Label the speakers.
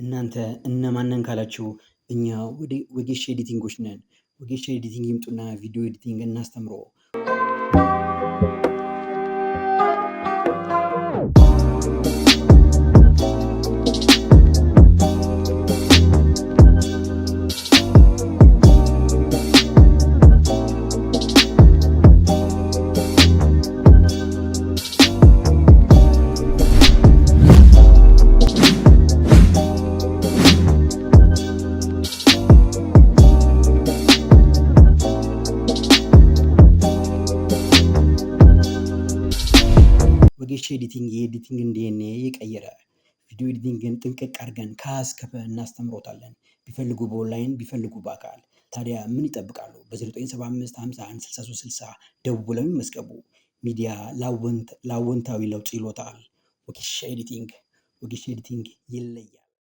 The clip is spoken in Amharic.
Speaker 1: እናንተ እነማንን ካላችሁ እኛ ወጌሻ ኤዲቲንጎች ነን። ወጌሻ ኤዲቲንግ ይምጡና ቪዲዮ ኤዲቲንግ እናስተምሮ። ወጌሻ ኤዲቲንግ የኤዲቲንግን ዲኤንኤ የቀየረ ቪዲዮ ኤዲቲንግን ጥንቅቅ አድርገን ከሀስከፈ እናስተምሮታለን። ቢፈልጉ በኦንላይን ቢፈልጉ በአካል። ታዲያ ምን ይጠብቃሉ? በ0975 51 63 60 ደውለው ይመዝገቡ። ሚዲያ ለአወንታዊ ለውጥ ይሎታል። ወጌሻ ኤዲቲንግ ይለያል።